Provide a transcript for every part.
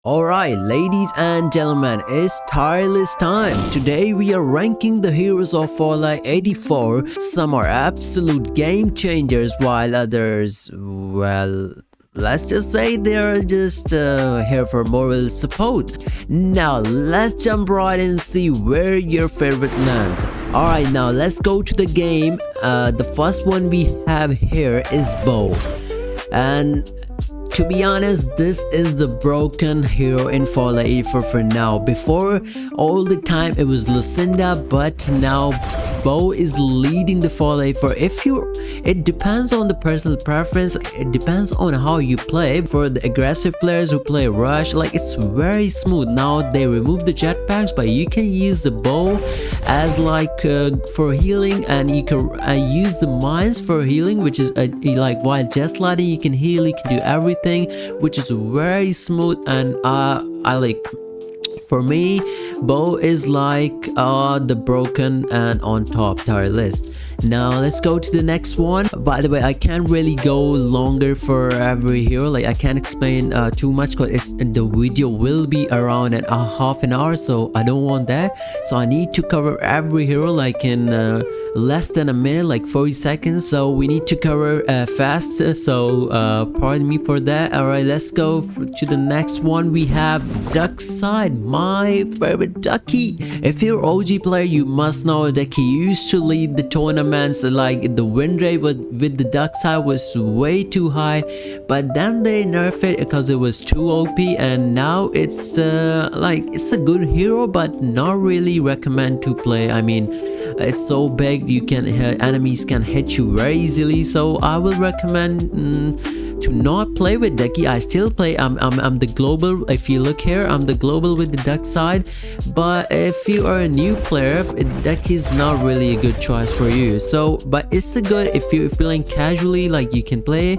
Alright, ladies and gentlemen, it's tireless time. Today we are ranking the heroes of Fallout 84. Some are absolute game changers while others, well, let's just say they're just here for moral support. Now let's jump right in and see where your favorite lands. Alright, now let's go to the game. The first one we have here is Bo. And to be honest, this is the broken hero in Fallout 84 for now. Before, all the time it was Lucinda, but now Bo is leading the Fallout 84. It depends on the personal preference. It depends on how you play. For the aggressive players who play Rush, like it's very smooth. Now they remove the jetpacks, but you can use the bow as like for healing, and you can use the mines for healing, which is like while jet sliding you can heal, you can do everything, which is very smooth. And I like, for me, Bo is like the broken and on top tier list. Now let's go to the next one. By the way, I can't really go longer for every hero, like I can't explain too much because the video will be around at half an hour, so I don't want that. So I need to cover every hero like in less than a minute, like 40 seconds. So we need to cover fast, so pardon me for that. Alright, let's go to the next one. We have Duckside, my favorite ducky. If you're OG player, you must know that he used to lead the tournaments. Like the win rate with the Duckside was way too high, but then they nerfed it because it was too OP, and now it's like it's a good hero but not really recommend to play. I mean, it's so big, you can enemies can hit you very easily, so I will recommend to not play with Ducky. I still play. I'm the global. If you look here, I'm the global with the Duckside. But if you are a new player, Ducky is not really a good choice for you. So, but it's a good, if you're feeling casually, like you can play.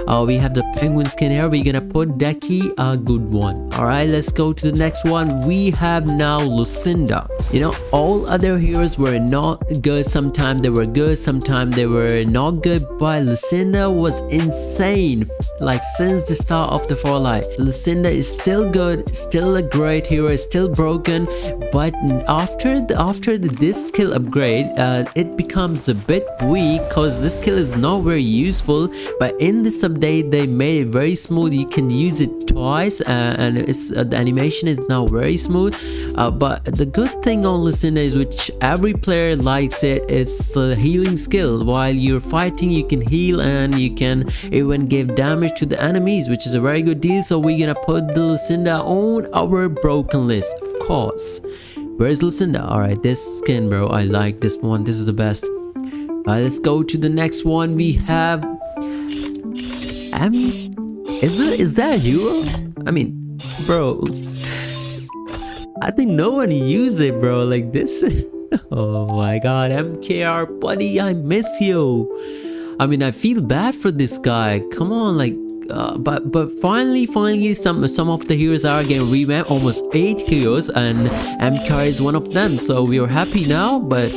We have the penguin skin here. We're gonna put Ducky, a good one. All right, let's go to the next one. We have now Lucinda. You know, all other heroes were not good. Sometimes they were good, sometimes they were not good. But Lucinda was insane. Like since the start of the Fallout, Lucinda is still good, still a great hero, still broken, but after this skill upgrade, it becomes a bit weak because this skill is not very useful. But in this update they made it very smooth. You can use it twice, and it's the animation is now very smooth. But the good thing on Lucinda is, which every player likes it, it's the healing skill. While you're fighting, you can heal and you can even give damage to the enemies, which is a very good deal. So we're gonna put the Lucinda on our broken list, of course. Where's Lucinda? Alright, this skin, bro, I like this one. This is the best. Let's go to the next one. We have is that a hero? I mean, bro, I think no one uses it, bro, like this. Oh my god, MKR buddy, I miss you. I mean, I feel bad for this guy. Come on, like, but finally, some of the heroes are getting revamped. Almost 8 heroes, and MKR is one of them. So we are happy now. But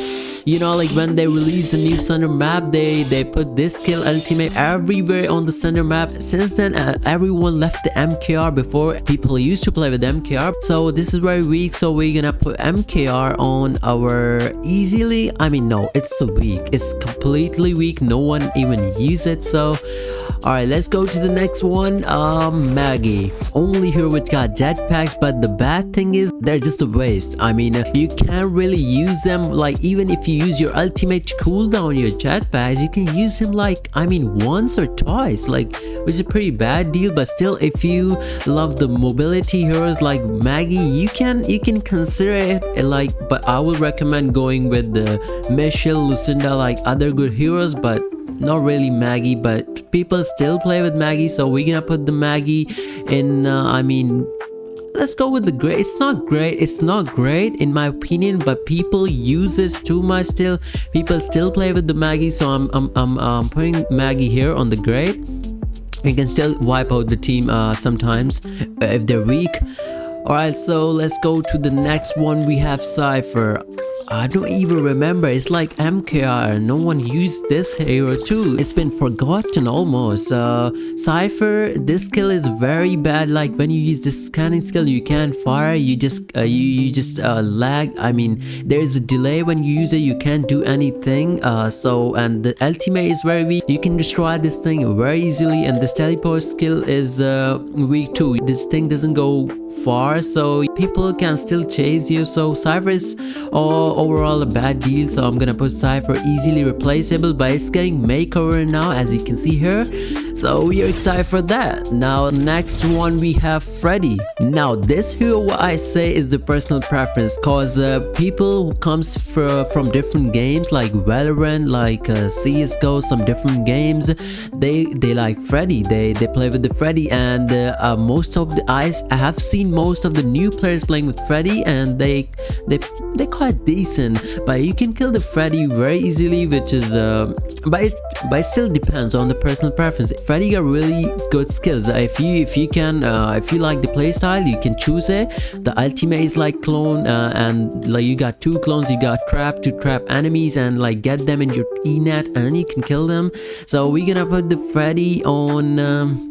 you know, like when they release the new center map, they put this skill ultimate everywhere on the center map. Since then, everyone left the MKR. Before, people used to play with MKR, so this is very weak. So we're gonna put MKR on our easily. I mean, no, it's so weak. It's completely weak. No one even use it. So alright, let's go to the next one. Maggie, only here which got jetpacks, but the bad thing is they're just a waste. I mean, you can't really use them. Like even if you use your ultimate to cool down your jetpacks, you can use him like, I mean, once or twice, like, which is a pretty bad deal. But still, if you love the mobility heroes like Maggie, you can consider it, like, but I would recommend going with the Michelle, Lucinda, like other good heroes, but not really Maggie. But people still play with Maggie, so we're gonna put the Maggie in. I mean, let's go with the great. It's not great in my opinion, but people use this too much still. People still play with the Maggie, so I'm putting Maggie here on the great. You can still wipe out the team sometimes if they're weak. Alright, so let's go to the next one. We have Cypher. I don't even remember. It's like MKR. No one used this hero too. It's been forgotten almost. Cypher, this skill is very bad. Like when you use this scanning skill, you can't fire. You just lag. I mean, there's a delay when you use it. You can't do anything. And the ultimate is very weak. You can destroy this thing very easily, and this teleport skill is weak too. This thing doesn't go far, so people can still chase you. So Cypher is overall a bad deal, so I'm gonna put Cypher easily replaceable, but it's getting makeover now, as you can see here, so we are excited for that. Now next one we have Freddy. Now this hero, what I say, is the personal preference, cause people who comes from different games like Valorant, like CSGO, some different games, they like Freddy. They play with the Freddy, and most of the I have seen most of the new players playing with Freddy, and they're quite decent, but you can kill the Freddy very easily, which is but it still depends on the personal preference. Freddy got really good skills. If you like the playstyle, you can choose it. The ultimate is like clone, and like you got 2 clones. You got trap to trap enemies and like get them in your E-net, and you can kill them. So we're gonna put the Freddy on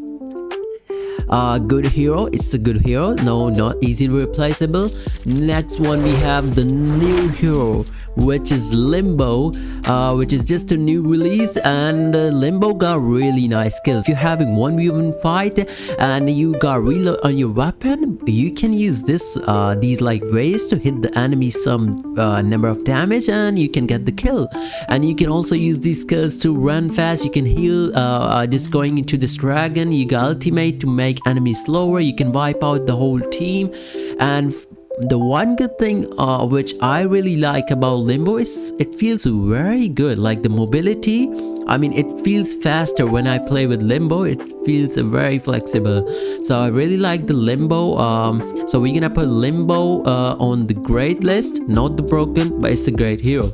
good hero. It's a good hero. No, not easily replaceable. Next one we have the new hero, which is Limbo, which is just a new release, and Limbo got really nice skills. If you're having 1v1 fight and you got reload on your weapon, you can use these like ways to hit the enemy some number of damage, and you can get the kill. And you can also use these skills to run fast. You can heal just going into this dragon. You got ultimate to make enemies slower. You can wipe out the whole team. And the one good thing which I really like about Limbo is it feels very good, like the mobility. I mean, it feels faster when I play with Limbo. It feels very flexible, so I really like the Limbo. So we're gonna put Limbo on the great list, not the broken, but it's a great hero.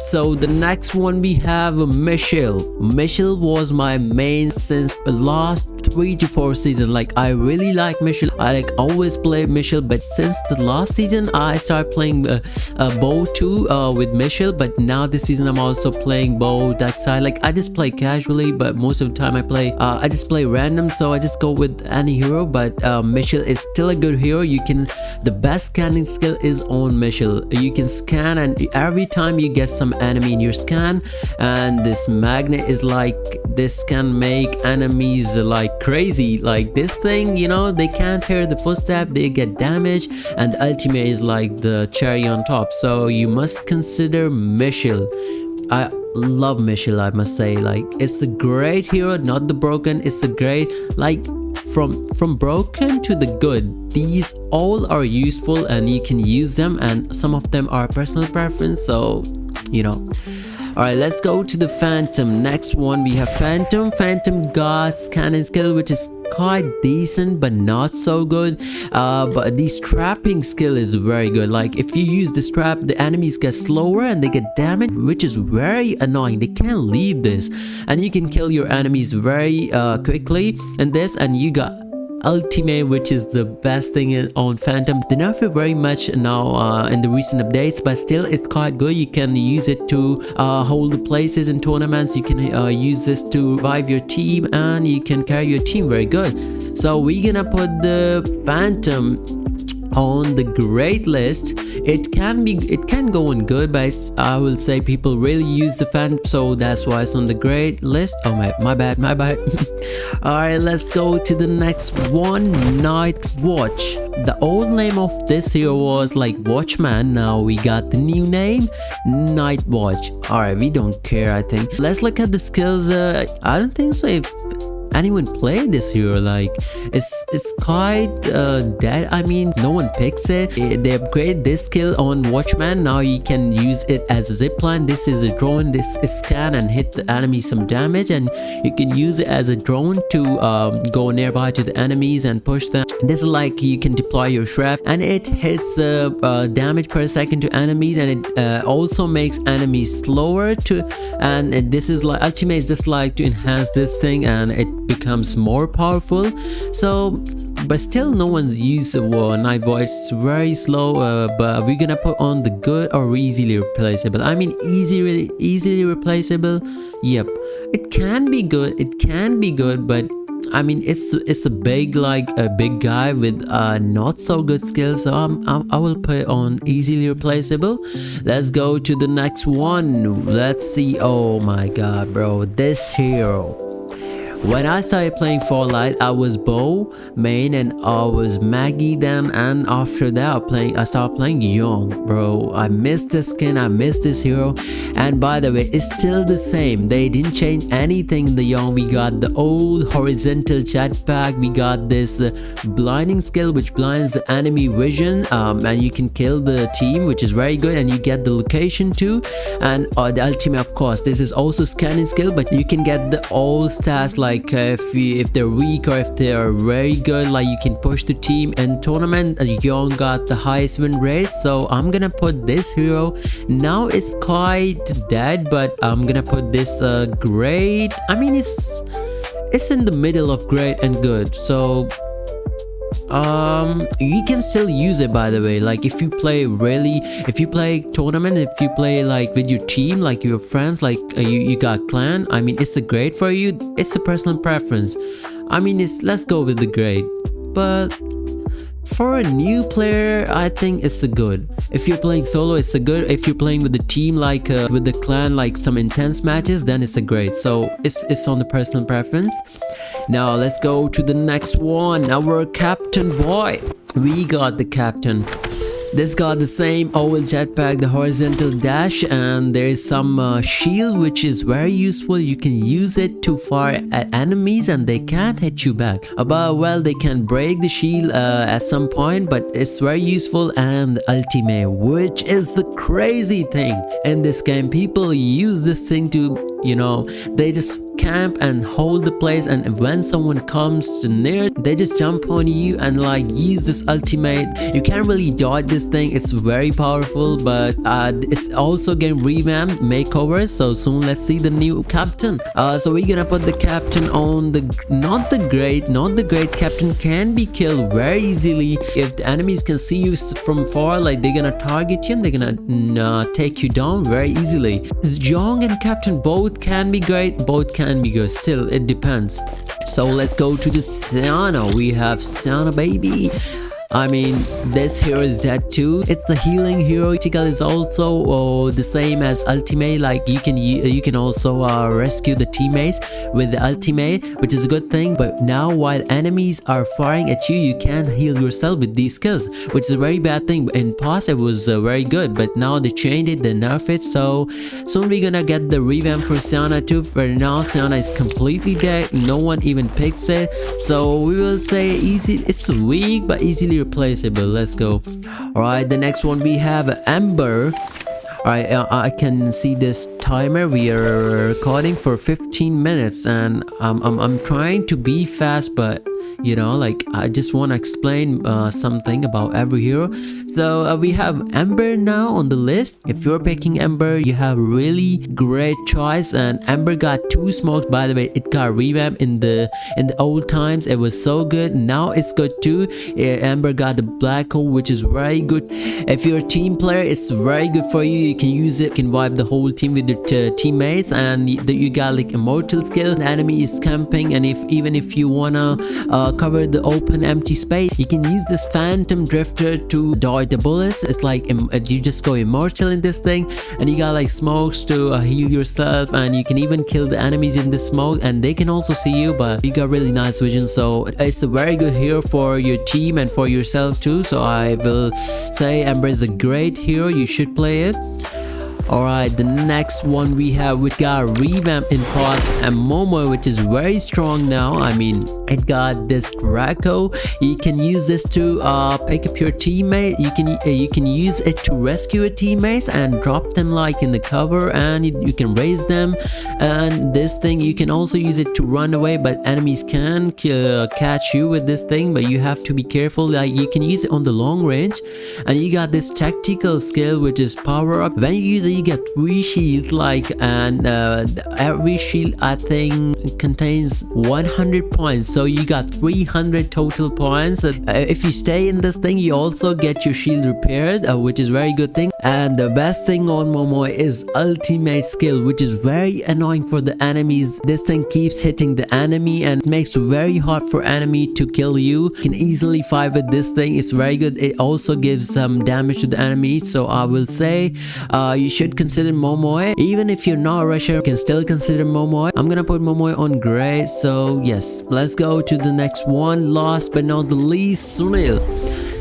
So the next one we have Michelle. Michelle was my main since the last 3 to 4 seasons. Like I really like Michelle. I like always play Michelle, but since the last season I started playing Bow too with Michelle. But now this season I'm also playing Bow that side. Like I just play casually, but most of the time I just play random, so I just go with any hero. But Michelle is still a good hero. The best scanning skill is on Michelle. You can scan, and every time you get some enemy in your scan, and this magnet is like, this can make enemies like crazy. Like this thing, you know, they can't hear the footstep, they get damaged, and the ultimate is like the cherry on top. So you must consider Michelle. I love Michelle, I must say. Like it's a great hero, not the broken. It's a great, like from broken to the good, these all are useful and you can use them, and some of them are personal preference, so you know. Alright, let's go to the Phantom. Next one we have Phantom. Phantom got scanning skill, which is quite decent but not so good, but the trapping skill is very good. Like if you use this trap, the enemies get slower and they get damaged, which is very annoying. They can't leave this, and you can kill your enemies very quickly in this. And you got ultimate, which is the best thing on Phantom. They nerf it very much now in the recent updates, but still it's quite good. You can use it to hold the places in tournaments. You can use this to revive your team, and you can carry your team very good. So we're gonna put the Phantom on the great list. It can go on good, but I will say people really use the Phantom, so that's why it's on the great list. Oh my bad all right, let's go to the next one, Nightwatch. The old name of this hero was like Watchman. Now we got the new name, Nightwatch. All right, we don't care, I think. Let's look at the skills. I don't think so if anyone play this hero. Like it's quite dead. I mean, no one picks it. They upgrade this skill on Watchman. Now you can use it as a zipline. This is a drone. This is scan and hit the enemy some damage, and you can use it as a drone to go nearby to the enemies and push them. This is like you can deploy your trap, and it hits damage per second to enemies, and it also makes enemies slower to. And this is like ultimate is just like to enhance this thing, and it becomes more powerful. So but still no one's used Night Voice. It's very slow, but we're gonna put on the good or easily replaceable. I mean easily replaceable. Yep, it can be good, but I mean it's a big, like a big guy with not so good skills, so I will put it on easily replaceable. Let's go to the next one. Let's see. Oh my god, bro, this hero. When I started playing Fortnite, I was Bo main and I was Maggie then, and after that I started playing Young. Bro, I missed this skin, I missed this hero. And by the way, it's still the same. They didn't change anything in the Young. We got the old horizontal jetpack, we got this blinding skill which blinds the enemy vision, and you can kill the team, which is very good, and you get the location too. And the ultimate, of course, this is also scanning skill, but you can get the all stats, like if they're weak or if they are very good, like you can push the team. In tournament, Young got the highest win rate, so I'm gonna put this hero. Now it's quite dead, but I'm gonna put this great. I mean it's in the middle of great and good, so you can still use it, by the way. Like if you play tournament, if you play like with your team, like your friends, like you got clan, I mean it's a great for you. It's a personal preference. I mean let's go with the great, but for a new player I think it's a good. If you're playing solo, it's a good. If you're playing with the team, like with the clan, like some intense matches, then it's a great. So it's on the personal preference. Now let's go to the next one. Our Captain Boy. We got the captain. This got the same oval jetpack, the horizontal dash, and there is some shield which is very useful. You can use it to fire at enemies and they can't hit you back. But well, they can break the shield at some point, but it's very useful. And ultimate, which is the crazy thing in this game, people use this thing to, you know, they just camp and hold the place, and when someone comes to near, they just jump on you and like use this ultimate. You can't really dodge this thing. It's very powerful, but it's also getting revamped, makeovers. So soon let's see the new captain. So we're gonna put the captain on the not the great captain. Can be killed very easily if the enemies can see you from far. Like they're gonna target you and they're gonna take you down very easily. Young and captain both can be great, both can be good. Still, it depends. So let's go to the Sienna. We have Sienna, baby. I mean, this hero is dead too. It's the healing hero. Critical is also the same as ultimate. Like you can also rescue the teammates with the ultimate, which is a good thing. But now while enemies are firing at you, you can't heal yourself with these skills, which is a very bad thing. In past it was very good, but now they changed it, they nerfed it. So soon we're gonna get the revamp for Sienna too. For now, Sienna is completely dead. No one even picks it. So we will say easy. It's weak but easily replaceable. Let's go. All right, the next one we have Ember. All right, I can see this timer. We are recording for 15 minutes and I'm trying to be fast, but you know, like I just want to explain something about every hero. So we have Ember now on the list. If you're picking Ember, you have really great choice. And Ember got 2 smokes, by the way. It got revamped in the old times. It was so good. Now it's good too. Ember got the black hole, which is very good. If you're a team player, it's very good for you. You can use it, you can wipe the whole team with your teammates, and you got like immortal skill. The enemy is camping, and even if you wanna cover the open empty space, you can use this phantom drifter to dodge the bullets. It's like you just go immortal in this thing, and you got like smokes to heal yourself, and you can even kill the enemies in the smoke and they can also see you, but you got really nice vision. So it's a very good hero for your team and for yourself too. So I will say Ember is a great hero, you should play it. Alright, the next one we got revamp in past and Momo, which is very strong now. I mean, It got this Draco. You can use this to pick up your teammate. You can use it to rescue your teammates and drop them like in the cover, and you can raise them. And this thing you can also use it to run away, but enemies can catch you with this thing, but you have to be careful. Like you can use it on the long range. And you got this tactical skill, which is power up. When you use it, you get 3 shields, like, and every shield I think contains 100 points, so you got 300 total points. If you stay in this thing, you also get your shield repaired, which is very good thing. And the best thing on Momoy is ultimate skill, which is very annoying for the enemies. This thing keeps hitting the enemy and makes it very hard for enemy to kill you. You can easily fight with this thing. It's very good. It also gives some damage to the enemy, so I will say you should consider Momoy. Even if you're not a rusher, you can still consider Momoy. I'm gonna put Momoy on gray. So yes, let's go to the next one. Last but not the least, Sunil.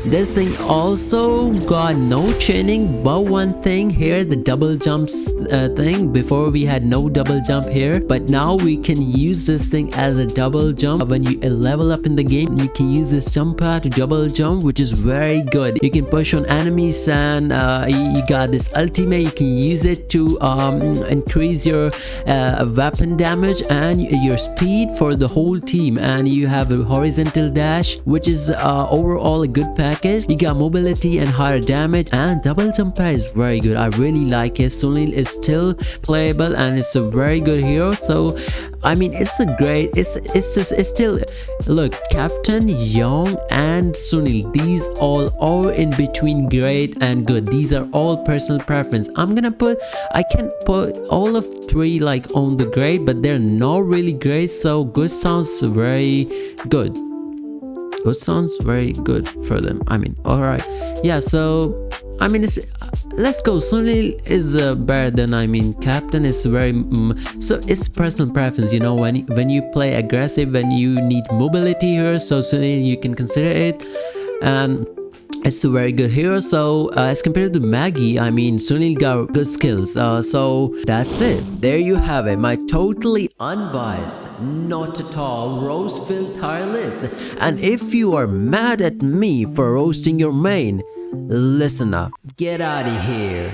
This thing also got no chaining, but one thing here, the double jumps thing. Before we had no double jump here, but now we can use this thing as a double jump. When you level up in the game, you can use this jump pad to double jump, which is very good. You can push on enemies, and you got this ultimate. You can use it to increase your weapon damage and your speed for the whole team. And you have a horizontal dash, which is overall a good package. You got mobility and higher damage, and double jump pad is very good. I really like it. Sunil is still playable and it's a very good hero. So I mean, it's a great, it's still, look, Captain, Young and Sunil, these all are in between great and good. These are all personal preference. I can put all of 3 like on the great, but they're not really great. So good sounds very good. Good sounds very good for them. I mean, all right, yeah. So I mean, let's go. Sunil is better than, I mean, Captain is very so it's personal preference, you know. When you play aggressive, when you need mobility here, so Sunil you can consider it, and it's a very good hero. So as compared to Maggie, I mean, Sunil got good skills. So that's it. There you have it, my totally unbiased, not at all roast-filled tier list. And if you are mad at me for roasting your main, listen up, get out of here.